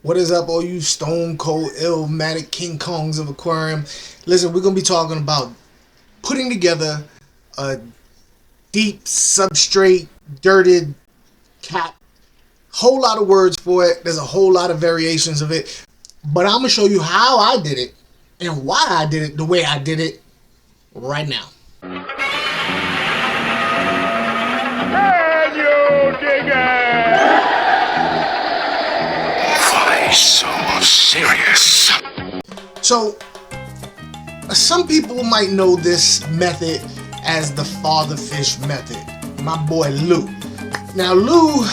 What is up, all you stone cold illmatic King Kongs of aquarium? Listen, we're gonna be talking about putting together a deep substrate dirted cap. Whole lot of words for it. There's a whole lot of variations of it, but I'm gonna show you how I did it and why I did it the way I did it right now. Can you dig it? So serious. So, some people might know this method as the father fish method. My boy Lou. Now Lou,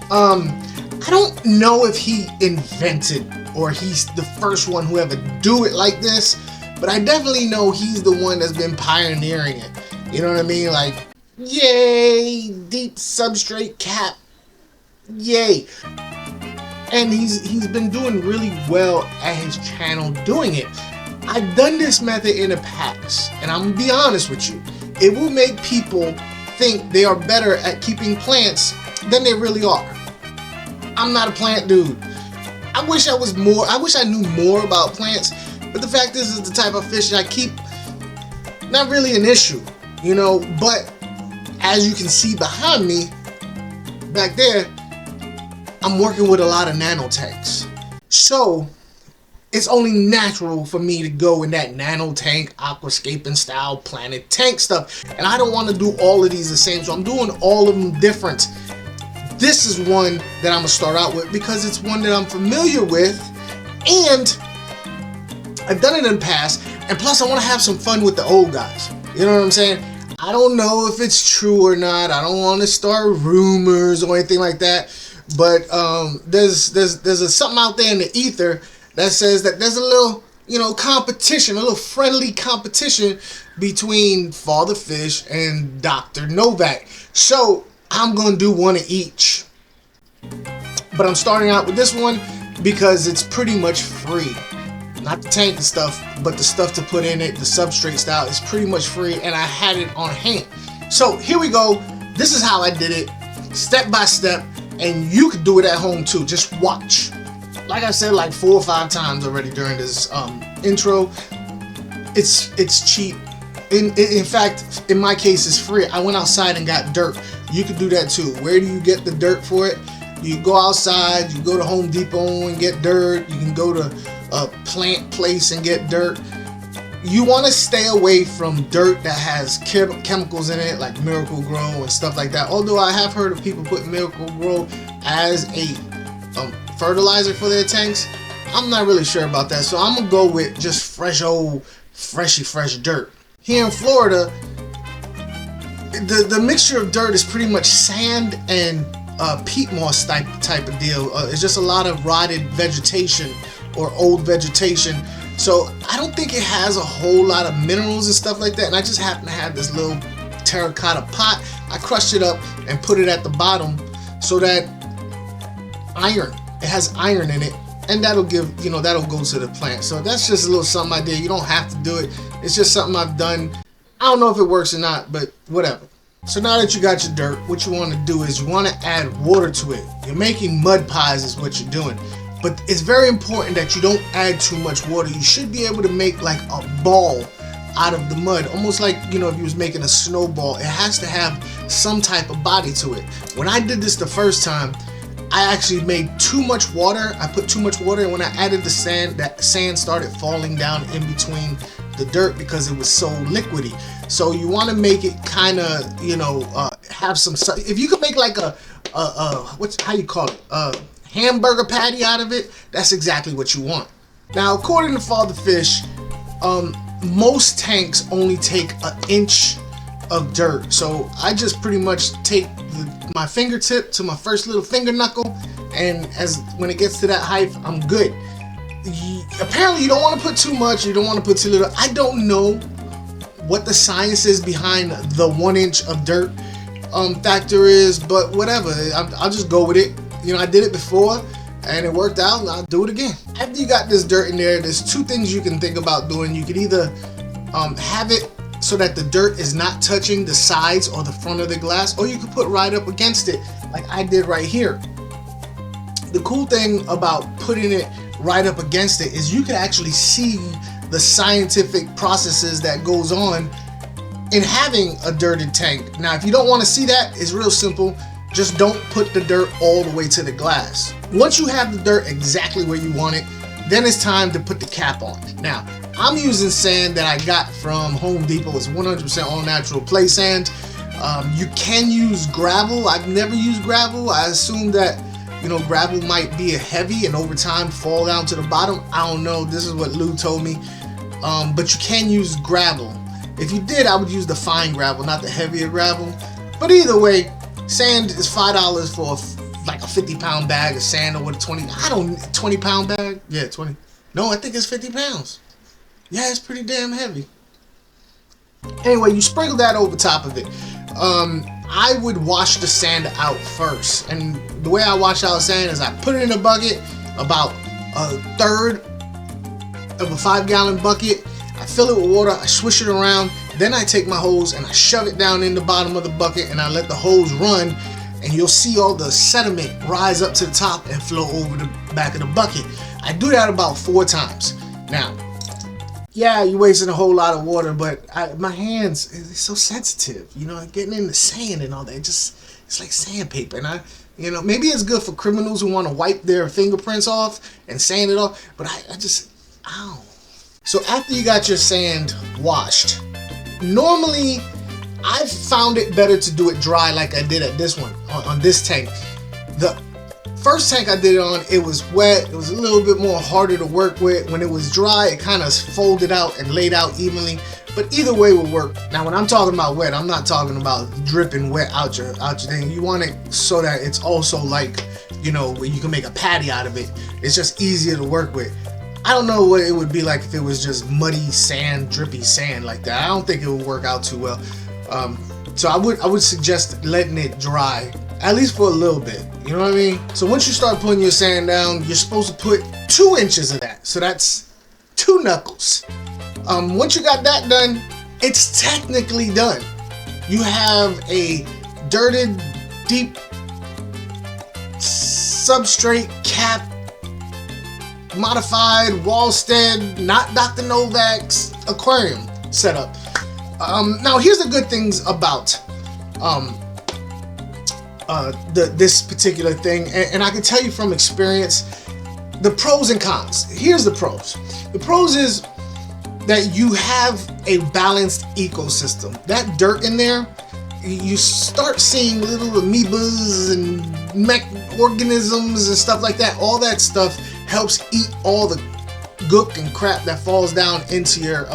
I don't know if he invented or he's the first one who ever do it like this, but I definitely know he's the one that's been pioneering it. You know what I mean? Like, yay, deep substrate cap, yay. And he's been doing really well at his channel doing it. I've done this method in the past, and I'm gonna be honest with you, it will make people think they are better at keeping plants than they really are. I'm not a plant dude. I wish I knew more about plants, but the fact is the type of fish I keep, not really an issue, you know. But as you can see behind me, back there, I'm working with a lot of nano tanks. So it's only natural for me to go in that nano tank, aquascaping style, planet tank stuff. And I don't want to do all of these the same, so I'm doing all of them different. This is one that I'm gonna start out with because it's one that I'm familiar with and I've done it in the past, and plus I want to have some fun with the old guys. You know what I'm saying? I don't know if it's true or not. I don't want to start rumors or anything like that. But there's something out there in the ether that says that there's a little, you know, competition, a little friendly competition between Father Fish and Dr. NOVAk. So I'm gonna do one of each. But I'm starting out with this one because it's pretty much free. Not the tank and stuff, but the stuff to put in it, the substrate style is pretty much free, and I had it on hand. So here we go. This is how I did it, step by step. And you could do it at home too. Just watch. Like I said, like 4 or 5 times already during this intro. It's cheap. In fact, in my case, it's free. I went outside and got dirt. You could do that too. Where do you get the dirt for it? You go outside. You go to Home Depot and get dirt. You can go to a plant place and get dirt. You want to stay away from dirt that has chemicals in it, like Miracle Grow and stuff like that. Although I have heard of people putting Miracle Grow as a fertilizer for their tanks. I'm not really sure about that, so I'm gonna go with just fresh old, fresh dirt. Here in Florida, the mixture of dirt is pretty much sand and peat moss type of deal. It's just a lot of rotted vegetation or old vegetation. So I don't think it has a whole lot of minerals and stuff like that. And I just happen to have this little terracotta pot. I crushed it up and put it at the bottom so that it has iron in it, and that'll give, you know, that'll go to the plant. So that's just a little something I did. You don't have to do it. It's just something I've done. I don't know if it works or not, but whatever. So now that you got your dirt, what you want to do is you want to add water to it. You're making mud pies is what you're doing. But it's very important that you don't add too much water. You should be able to make like a ball out of the mud, almost like, you know, if you was making a snowball. It has to have some type of body to it. When I did this the first time, I actually made too much water. I put too much water, and when I added the sand, that sand started falling down in between the dirt because it was so liquidy. So you want to make it kind of, you know, have some. If you could make like how you call it, hamburger patty out of it, that's exactly what you want. Now, according to Father Fish, most tanks only take an inch of dirt. So I just pretty much take my fingertip to my first little finger knuckle, and when it gets to that height, I'm good. Apparently you don't want to put too much, you don't want to put too little. I don't know what the science is behind the 1 inch of dirt factor is, but whatever, I'll just go with it. You know, I did it before and it worked out, and I'll do it again. After you got this dirt in there, there's 2 things you can think about doing. You could either have it so that the dirt is not touching the sides or the front of the glass, or you could put right up against it like I did right here. the cool thing about putting it right up against it is you can actually see the scientific processes that goes on in having a dirted tank. Now, if you don't want to see that, it's real simple. Just don't put the dirt all the way to the glass. Once you have the dirt exactly where you want it, then it's time to put the cap on. Now, I'm using sand that I got from Home Depot. It's 100% all natural play sand. You can use gravel. I've never used gravel. I assume that, you know, gravel might be heavy and over time fall down to the bottom. I don't know. This is what Lou told me. But you can use gravel. If you did, I would use the fine gravel, not the heavier gravel. But either way, sand is $5 for like a 50-pound bag of sand, or what, 20-pound bag? Yeah, 20. No, I think it's 50 pounds. Yeah, it's pretty damn heavy. Anyway, you sprinkle that over top of it. I would wash the sand out first. And the way I wash out sand is I put it in a bucket, about a third of a 5-gallon bucket. I fill it with water, I swish it around, then I take my hose and I shove it down in the bottom of the bucket and I let the hose run, and you'll see all the sediment rise up to the top and flow over the back of the bucket. I do that about 4 times. Now, yeah, you're wasting a whole lot of water, but my hands, it's so sensitive, you know, getting in the sand and all that, it's like sandpaper. And you know, maybe it's good for criminals who want to wipe their fingerprints off and sand it off, but I just, ow. So after you got your sand washed, normally I've found it better to do it dry like I did at this one, on this tank. The first tank I did it on, it was wet, it was a little bit more harder to work with. When it was dry, it kind of folded out and laid out evenly, but either way would work. Now when I'm talking about wet, I'm not talking about dripping wet out your thing. You want it so that it's also like, you know, where you can make a patty out of it. It's just easier to work with. I don't know what it would be like if it was just muddy sand, drippy sand like that. I don't think it would work out too well. So I would suggest letting it dry, at least for a little bit. You know what I mean? So once you start putting your sand down, you're supposed to put 2 inches of that. So that's 2 knuckles. Once you got that done, it's technically done. You have a dirted, deep substrate cap, modified Wallstead, not Dr. NOVAk's aquarium setup. Now here's the good things about this particular thing, and I can tell you from experience the pros and cons. Here's the pros. The pros is that you have a balanced ecosystem. That dirt in there, you start seeing little amoebas and organisms and stuff like that. All that stuff helps eat all the gook and crap that falls down into your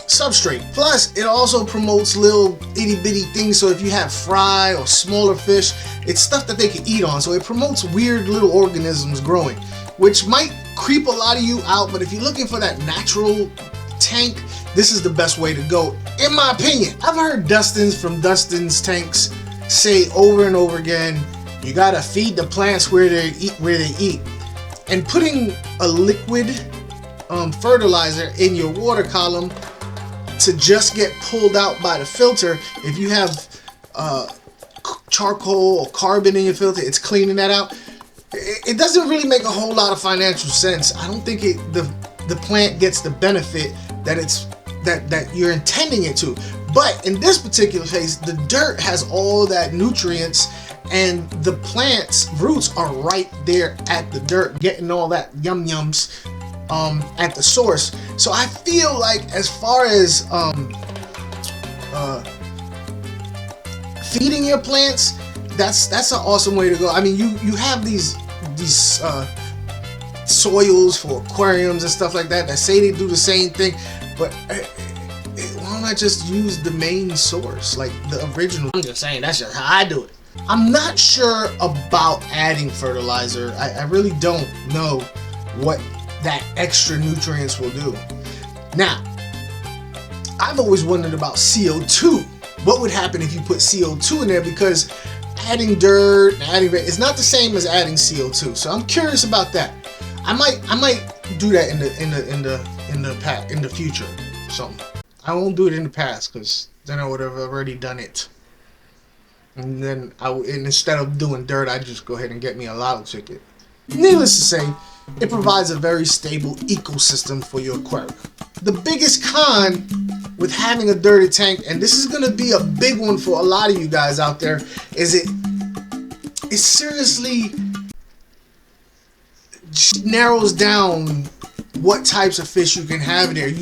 substrate. Plus, it also promotes little itty bitty things. So if you have fry or smaller fish, it's stuff that they can eat on. So it promotes weird little organisms growing, which might creep a lot of you out. But if you're looking for that natural tank, this is the best way to go, in my opinion. I've heard Dustin's from Dustin's Tanks say over and over again, you gotta feed the plants where they eat. And putting a liquid fertilizer in your water column to just get pulled out by the filter, if you have charcoal or carbon in your filter, it's cleaning that out. It doesn't really make a whole lot of financial sense. I don't think the plant gets the benefit that you're intending it to. But in this particular case, the dirt has all that nutrients, and the plant's roots are right there at the dirt, getting all that yum-yums at the source. So I feel like, as far as feeding your plants, that's an awesome way to go. I mean, you have these soils for aquariums and stuff like that say they do the same thing, but why not just use the main source, like the original? I'm just saying, that's just how I do it. I'm not sure about adding fertilizer. I really don't know what that extra nutrients will do. Now, I've always wondered about CO2. What would happen if you put CO2 in there? Because adding dirt and adding it's not the same as adding CO2. So I'm curious about that. I might do that in the future. So I won't do it in the past, because then I would have already done it. And then instead of doing dirt, I just go ahead and get me a lotto ticket. Needless to say, it provides a very stable ecosystem for your aquarium. The biggest con with having a dirty tank, and this is going to be a big one for a lot of you guys out there, is it seriously narrows down what types of fish you can have in there.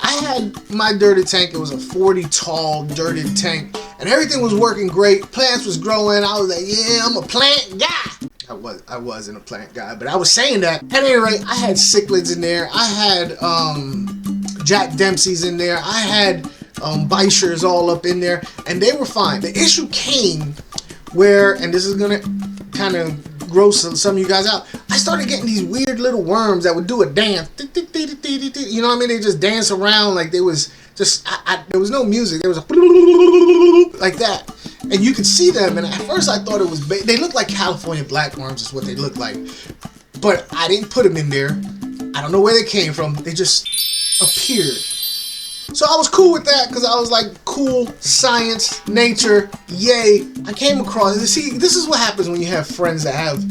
I had my dirty tank. It was a 40 tall dirty tank, and everything was working great. Plants was growing. I was like, yeah, I'm a plant guy. I wasn't a plant guy, but I was saying that. At any rate, I had cichlids in there. I had Jack Dempsey's in there. I had Bichers all up in there, and they were fine. The issue came where, and this is gonna kind of gross some of you guys out, I started getting these weird little worms that would do a dance. You know what I mean? They just dance around like they was just, there was no music. There was a like that. And you could see them, and at first I thought it was, they looked like California blackworms is what they looked like. But I didn't put them in there. I don't know where they came from. They just appeared. So I was cool with that because I was like, cool, science, nature, yay. I came across, see, this is what happens when you have friends that have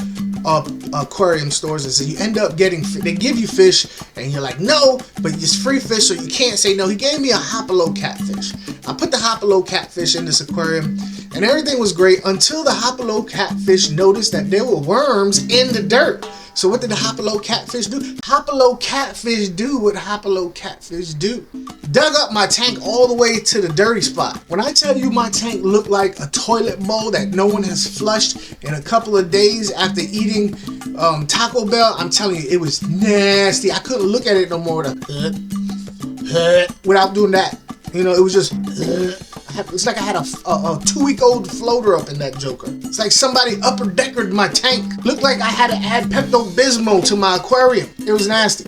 aquarium stores, and so you end up getting, they give you fish and you're like, no, but it's free fish, so you can't say no. He gave me a Hopalo catfish. I put the Hopalo catfish in this aquarium and everything was great until the Hopalo catfish noticed that there were worms in the dirt. So what did the Hopalo catfish do? Hopalo catfish do what Hopalo catfish do. Dug up my tank all the way to the dirty spot. When I tell you my tank looked like a toilet bowl that no one has flushed in a couple of days after eating Taco Bell, I'm telling you, it was nasty. I couldn't look at it no more without doing that. You know, it was just, it's like I had a 2-week-old floater up in that joker. It's like somebody upper deckered my tank. Looked like I had to add Pepto-Bismol to my aquarium. It was nasty.